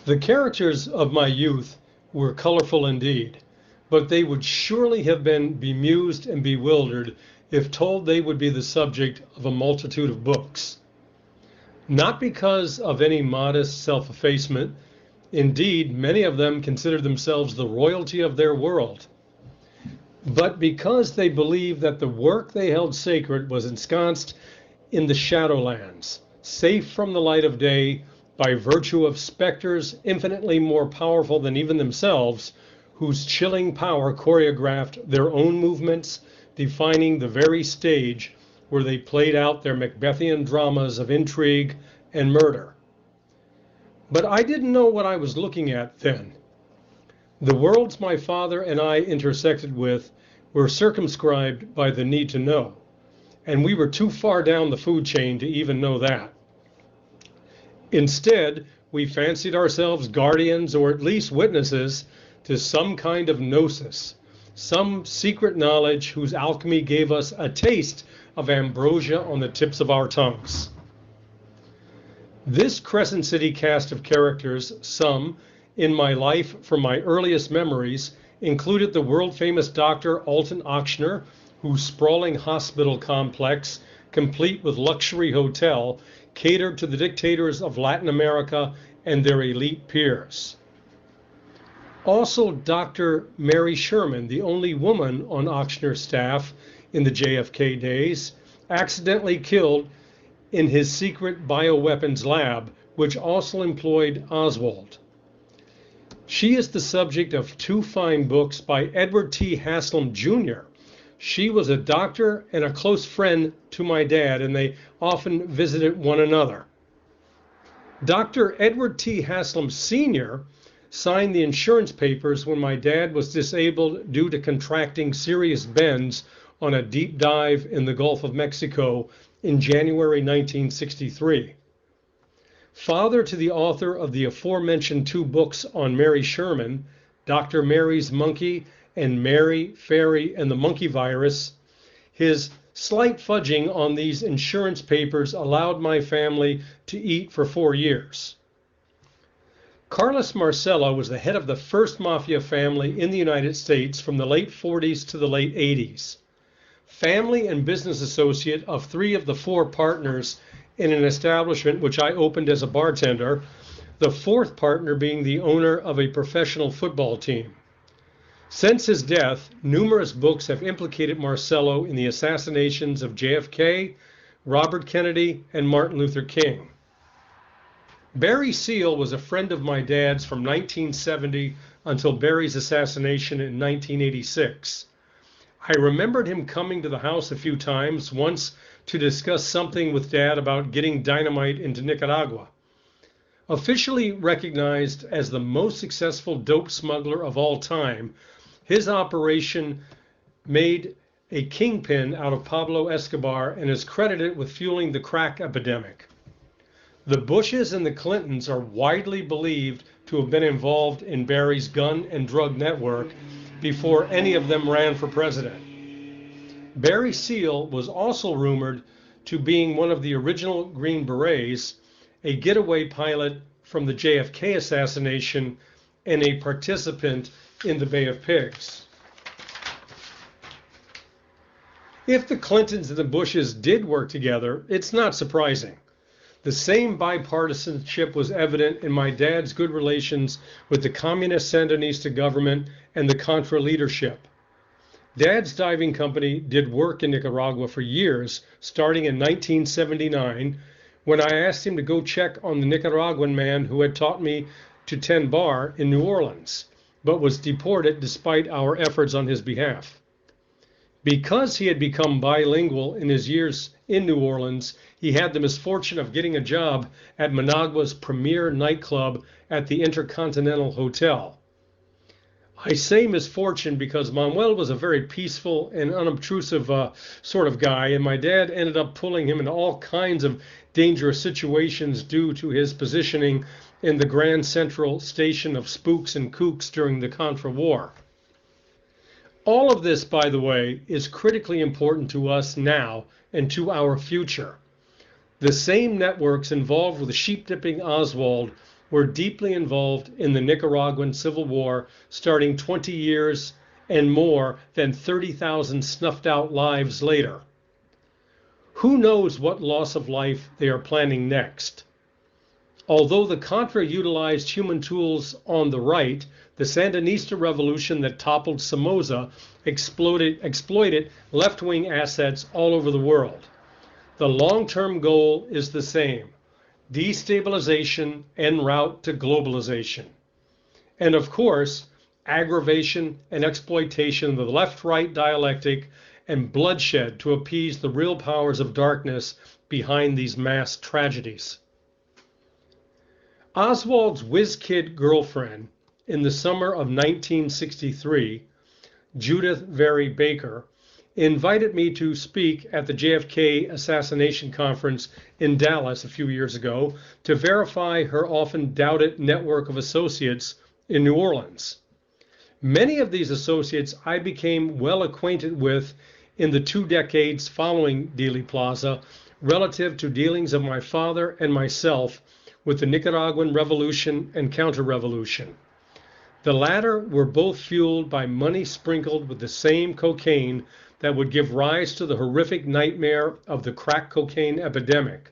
The characters of my youth were colorful indeed, but they would surely have been bemused and bewildered if told they would be the subject of a multitude of books. Not because of any modest self-effacement, indeed, many of them considered themselves the royalty of their world, but because they believed that the work they held sacred was ensconced in the shadowlands, safe from the light of day by virtue of specters infinitely more powerful than even themselves, whose chilling power choreographed their own movements, defining the very stage where they played out their Macbethian dramas of intrigue and murder. But I didn't know what I was looking at then. The worlds my father and I intersected with were circumscribed by the need to know, and we were too far down the food chain to even know that. Instead, we fancied ourselves guardians or at least witnesses to some kind of gnosis, some secret knowledge whose alchemy gave us a taste of ambrosia on the tips of our tongues. This Crescent City cast of characters, some in my life from my earliest memories, included the world-famous Dr. Alton Ochsner, whose sprawling hospital complex, complete with luxury hotel, catered to the dictators of Latin America and their elite peers. Also, Dr. Mary Sherman, the only woman on Ochsner's staff in the JFK days, accidentally killed in his secret bioweapons lab, which also employed Oswald. She is the subject of two fine books by Edward T. Haslam, Jr. She was a doctor and a close friend to my dad, and they often visited one another. Dr. Edward T. Haslam, Sr. signed the insurance papers when my dad was disabled due to contracting serious bends on a deep dive in the Gulf of Mexico in January 1963. Father to the author of the aforementioned two books on Mary Sherman, Dr. Mary's Monkey and Mary, Fairy, and the Monkey Virus, his slight fudging on these insurance papers allowed my family to eat for 4 years. Carlos Marcello was the head of the first mafia family in the United States from the late 40s to the late 80s. Family and business associate of 3 of the 4 partners in an establishment which I opened as a bartender, the 4th partner being the owner of a professional football team. Since his death, numerous books have implicated Marcello in the assassinations of JFK, Robert Kennedy, and Martin Luther King. Barry Seal was a friend of my dad's from 1970 until Barry's assassination in 1986. I remembered him coming to the house a few times, once to discuss something with Dad about getting dynamite into Nicaragua. Officially recognized as the most successful dope smuggler of all time, his operation made a kingpin out of Pablo Escobar and is credited with fueling the crack epidemic. The Bushes and the Clintons are widely believed to have been involved in Barry's gun and drug network before any of them ran for president. Barry Seal was also rumored to being one of the original Green Berets, a getaway pilot from the JFK assassination, and a participant in the Bay of Pigs. If the Clintons and the Bushes did work together, it's not surprising. The same bipartisanship was evident in my dad's good relations with the communist Sandinista government and the Contra leadership. Dad's diving company did work in Nicaragua for years, starting in 1979, when I asked him to go check on the Nicaraguan man who had taught me to tend bar in New Orleans, but was deported despite our efforts on his behalf. Because he had become bilingual in his years in New Orleans, he had the misfortune of getting a job at Managua's premier nightclub at the Intercontinental Hotel. I say misfortune because Manuel was a very peaceful and unobtrusive sort of guy, and my dad ended up pulling him into all kinds of dangerous situations due to his positioning in the Grand Central Station of spooks and kooks during the Contra War. All of this, by the way, is critically important to us now and to our future. The same networks involved with sheep-dipping Oswald were deeply involved in the Nicaraguan Civil War, starting 20 years and more than 30,000 snuffed out lives later. Who knows what loss of life they are planning next? Although the Contra utilized human tools on the right, the Sandinista revolution that toppled Somoza exploited left-wing assets all over the world. The long-term goal is the same: destabilization en route to globalization. And of course, aggravation and exploitation of the left-right dialectic and bloodshed to appease the real powers of darkness behind these mass tragedies. Oswald's whiz-kid girlfriend in the summer of 1963, Judith Very Baker, invited me to speak at the JFK assassination conference in Dallas a few years ago to verify her often doubted network of associates in New Orleans. Many of these associates I became well acquainted with in the 2 decades following Dealey Plaza relative to dealings of my father and myself with the Nicaraguan Revolution and counter-revolution. The latter were both fueled by money sprinkled with the same cocaine that would give rise to the horrific nightmare of the crack cocaine epidemic,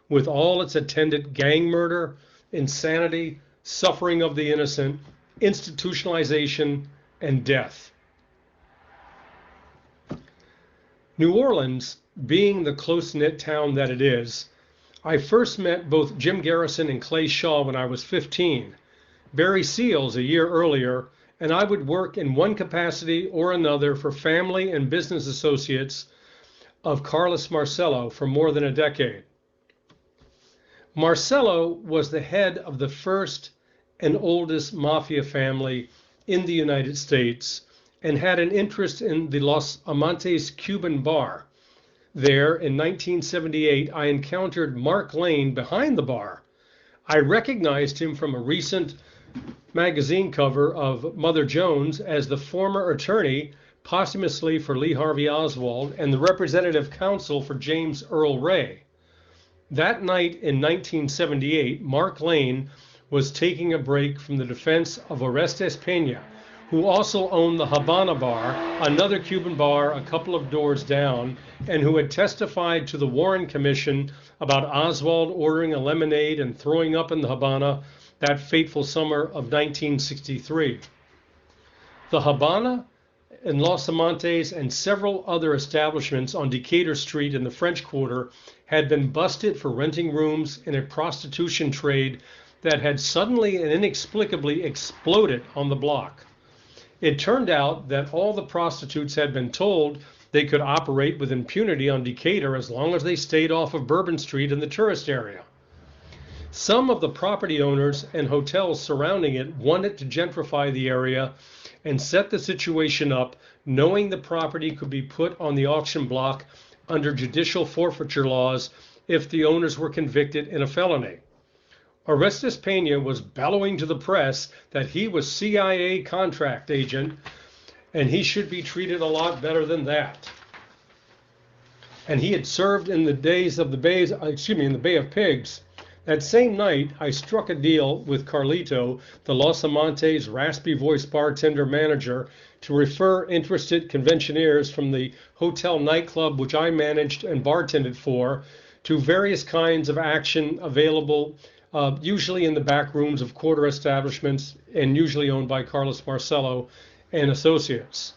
with all its attendant gang murder, insanity, suffering of the innocent, institutionalization, and death. New Orleans, being the close-knit town that it is, I first met both Jim Garrison and Clay Shaw when I was 15, Barry Seals a year earlier, and I would work in one capacity or another for family and business associates of Carlos Marcello for more than a decade. Marcello was the head of the first and oldest mafia family in the United States and had an interest in the Los Amantes Cuban bar. There, in 1978, I encountered Mark Lane behind the bar. I recognized him from a recent magazine cover of Mother Jones as the former attorney posthumously for Lee Harvey Oswald and the representative counsel for James Earl Ray. That night in 1978, Mark Lane was taking a break from the defense of Orestes Peña, who also owned the Habana Bar, another Cuban bar a couple of doors down, and who had testified to the Warren Commission about Oswald ordering a lemonade and throwing up in the Habana that fateful summer of 1963. The Habana and Los Amantes and several other establishments on Decatur Street in the French Quarter had been busted for renting rooms in a prostitution trade that had suddenly and inexplicably exploded on the block. It turned out that all the prostitutes had been told they could operate with impunity on Decatur as long as they stayed off of Bourbon Street in the tourist area. Some of the property owners and hotels surrounding it wanted to gentrify the area and set the situation up, knowing the property could be put on the auction block under judicial forfeiture laws if the owners were convicted in a felony. Orestes Peña was bellowing to the press that he was CIA contract agent and he should be treated a lot better than that. And he had served in the days of the Bay of Pigs. That same night, I struck a deal with Carlito, the Los Amantes raspy-voiced bartender manager, to refer interested conventioneers from the hotel nightclub which I managed and bartended for to various kinds of action available, usually in the back rooms of quarter establishments and usually owned by Carlos Marcello and associates.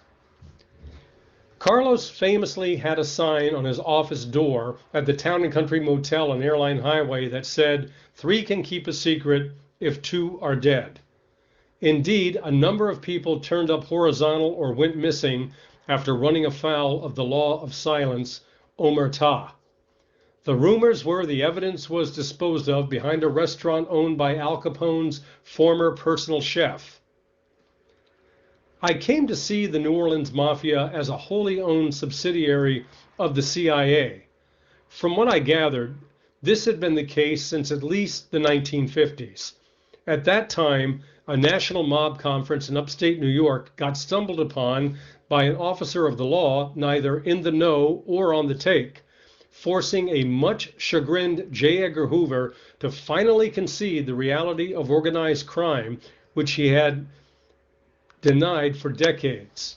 Carlos famously had a sign on his office door at the Town & Country Motel on Airline Highway that said, "3 can keep a secret if 2 are dead." Indeed, a number of people turned up horizontal or went missing after running afoul of the law of silence, omerta. The rumors were the evidence was disposed of behind a restaurant owned by Al Capone's former personal chef. I came to see the New Orleans Mafia as a wholly owned subsidiary of the CIA. From what I gathered, this had been the case since at least the 1950s. At that time, a national mob conference in upstate New York got stumbled upon by an officer of the law, neither in the know or on the take, forcing a much chagrined J. Edgar Hoover to finally concede the reality of organized crime, which he had denied for decades.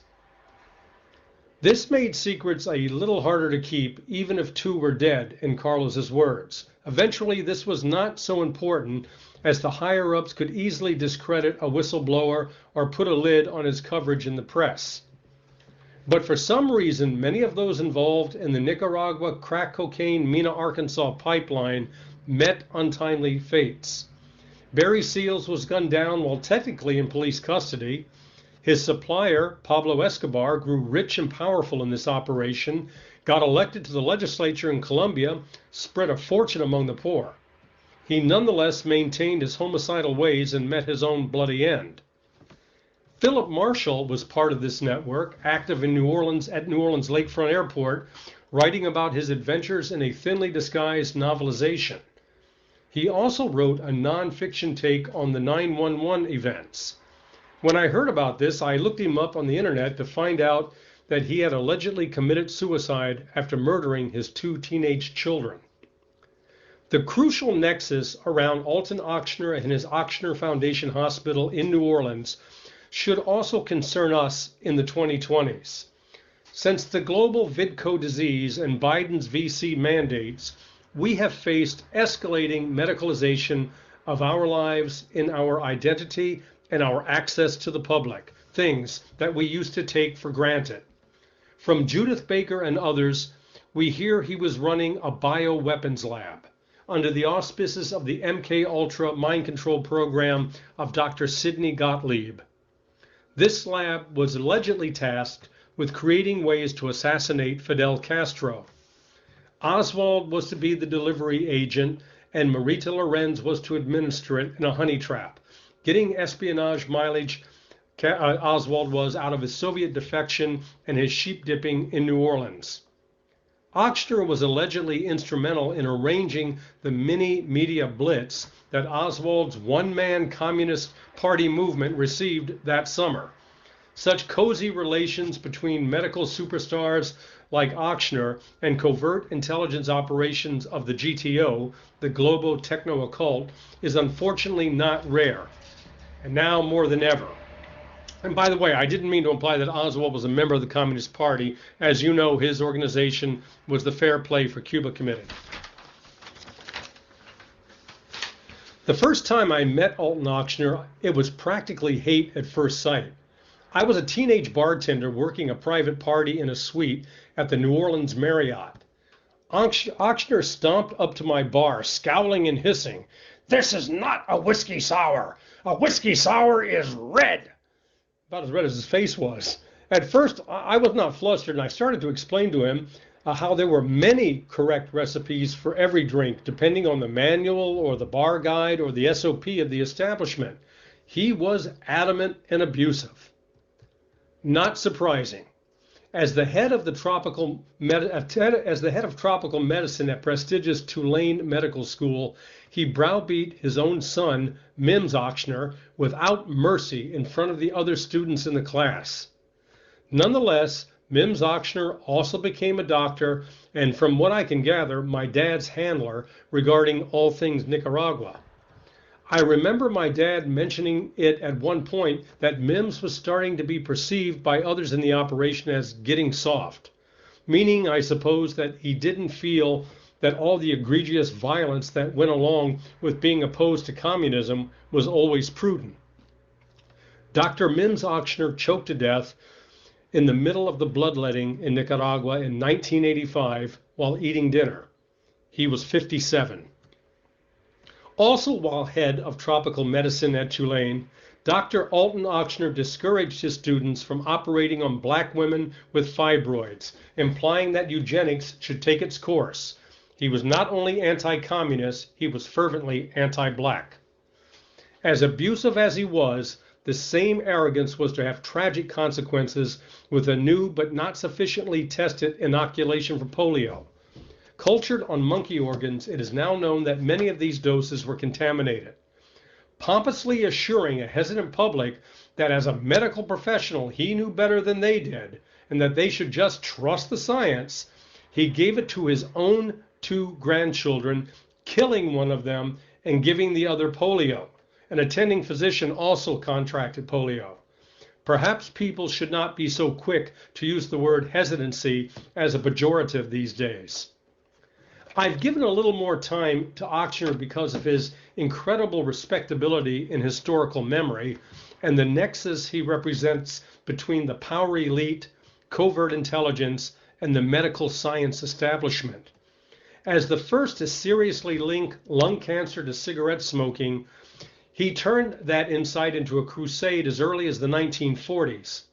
This made secrets a little harder to keep, even if two were dead, in Carlos's words. Eventually, this was not so important, as the higher-ups could easily discredit a whistleblower or put a lid on his coverage in the press. But for some reason, many of those involved in the Nicaragua crack cocaine Mena, Arkansas pipeline met untimely fates. Barry Seals was gunned down while technically in police custody. His supplier, Pablo Escobar, grew rich and powerful in this operation, got elected to the legislature in Colombia, spread a fortune among the poor. He nonetheless maintained his homicidal ways and met his own bloody end. Philip Marshall was part of this network, active in New Orleans at New Orleans Lakefront Airport, writing about his adventures in a thinly disguised novelization. He also wrote a non-fiction take on the 9/11 events. When I heard about this, I looked him up on the internet to find out that he had allegedly committed suicide after murdering his two teenage children. The crucial nexus around Alton Ochsner and his Ochsner Foundation Hospital in New Orleans should also concern us in the 2020s. Since the global VIDCO disease and Biden's VC mandates, we have faced escalating medicalization of our lives in our identity and our access to the public, things that we used to take for granted. From Judith Baker and others, we hear he was running a bioweapons lab under the auspices of the MK-Ultra mind control program of Dr. Sidney Gottlieb. This lab was allegedly tasked with creating ways to assassinate Fidel Castro. Oswald was to be the delivery agent, and Marita Lorenz was to administer it in a honey trap, getting espionage mileage Oswald was out of his Soviet defection and his sheep dipping in New Orleans. Ochsner was allegedly instrumental in arranging the mini media blitz that Oswald's one-man Communist Party movement received that summer. Such cozy relations between medical superstars like Ochsner and covert intelligence operations of the GTO, the Globo Techno Occult, is unfortunately not rare, and now more than ever. And by the way, I didn't mean to imply that Oswald was a member of the Communist Party. As you know, his organization was the Fair Play for Cuba Committee. The first time I met Alton Ochsner, it was practically hate at first sight. I was a teenage bartender working a private party in a suite at the New Orleans Marriott. Ochsner stomped up to my bar, scowling and hissing, "This is not a whiskey sour. A whiskey sour is red." About as red as his face was. At first, I was not flustered, and I started to explain to him how there were many correct recipes for every drink, depending on the manual or the bar guide or the SOP of the establishment. He was adamant and abusive. Not surprising. As the head of tropical medicine at prestigious Tulane Medical School, he browbeat his own son, Mims Ochsner, without mercy in front of the other students in the class. Nonetheless, Mims Ochsner also became a doctor, and from what I can gather, my dad's handler regarding all things Nicaragua. I remember my dad mentioning it at one point that Mims was starting to be perceived by others in the operation as getting soft, meaning, I suppose, that he didn't feel that all the egregious violence that went along with being opposed to communism was always prudent. Dr. Mims Ochsner choked to death in the middle of the bloodletting in Nicaragua in 1985 while eating dinner. He was 57. Also, while head of tropical medicine at Tulane, Dr. Alton Ochsner discouraged his students from operating on black women with fibroids, implying that eugenics should take its course. He was not only anti-communist, he was fervently anti-black. As abusive as he was, the same arrogance was to have tragic consequences with a new but not sufficiently tested inoculation for polio. Cultured on monkey organs, it is now known that many of these doses were contaminated. Pompously assuring a hesitant public that as a medical professional he knew better than they did, and that they should just trust the science, He gave it to his own two grandchildren, killing one of them and giving the other polio. An attending physician also contracted polio. Perhaps people should not be so quick to use the word hesitancy as a pejorative these days. I've given a little more time to Ochsner because of his incredible respectability in historical memory and the nexus he represents between the power elite, covert intelligence, and the medical science establishment. As the first to seriously link lung cancer to cigarette smoking, he turned that insight into a crusade as early as the 1940s.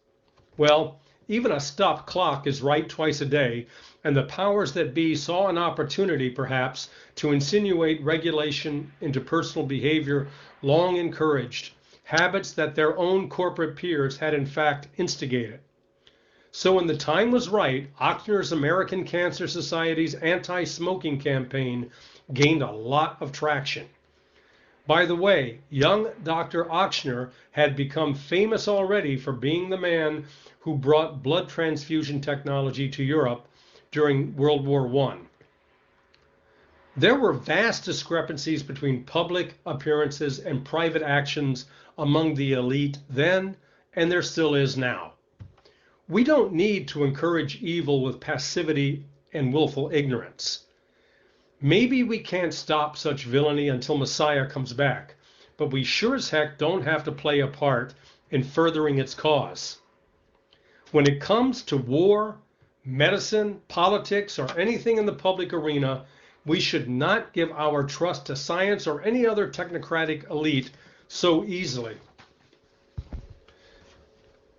Well, even a stopped clock is right twice a day, and the powers that be saw an opportunity, perhaps, to insinuate regulation into personal behavior long encouraged, habits that their own corporate peers had in fact instigated. So when the time was right, Ochsner's American Cancer Society's anti-smoking campaign gained a lot of traction. By the way, young Dr. Ochsner had become famous already for being the man who brought blood transfusion technology to Europe during World War I. There were vast discrepancies between public appearances and private actions among the elite then, and there still is now. We don't need to encourage evil with passivity and willful ignorance. Maybe we can't stop such villainy until Messiah comes back, but we sure as heck don't have to play a part in furthering its cause. When it comes to war, medicine, politics, or anything in the public arena, we should not give our trust to science or any other technocratic elite so easily.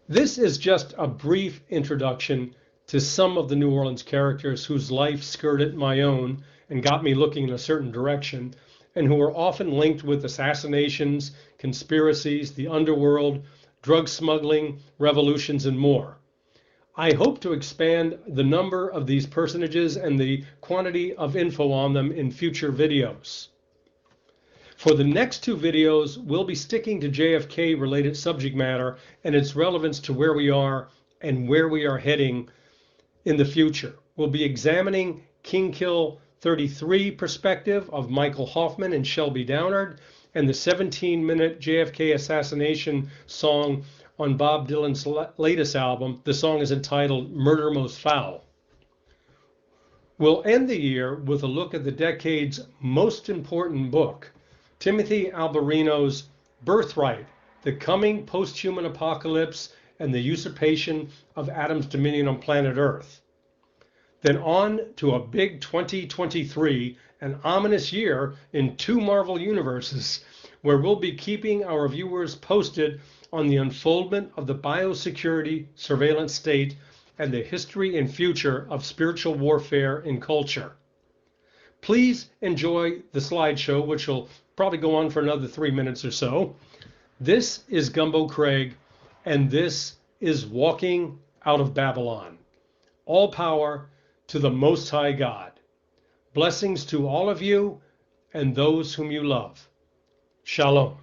This is just a brief introduction to some of the New Orleans characters whose life skirted my own and got me looking in a certain direction, and who are often linked with assassinations, conspiracies, the underworld, drug smuggling, revolutions, and more. I hope to expand the number of these personages and the quantity of info on them in future videos. For the next two videos, we'll be sticking to JFK related subject matter and its relevance to where we are and where we are heading in the future. We'll be examining King Kill 33 perspective of Michael Hoffman and Shelby Downard, and the 17-minute JFK assassination song on Bob Dylan's latest album. The song is entitled Murder Most Foul. We'll end the year with a look at the decade's most important book, Timothy Alberino's Birthright, The Coming Post-Human Apocalypse and the Usurpation of Adam's Dominion on Planet Earth. Then on to a big 2023, an ominous year in two Marvel universes, where we'll be keeping our viewers posted on the unfoldment of the biosecurity surveillance state and the history and future of spiritual warfare in culture. Please enjoy the slideshow, which will probably go on for another 3 minutes or so. This is Gumbo Craig, and this is Walking Out of Babylon. All power to the Most High God. Blessings to all of you and those whom you love. Shalom.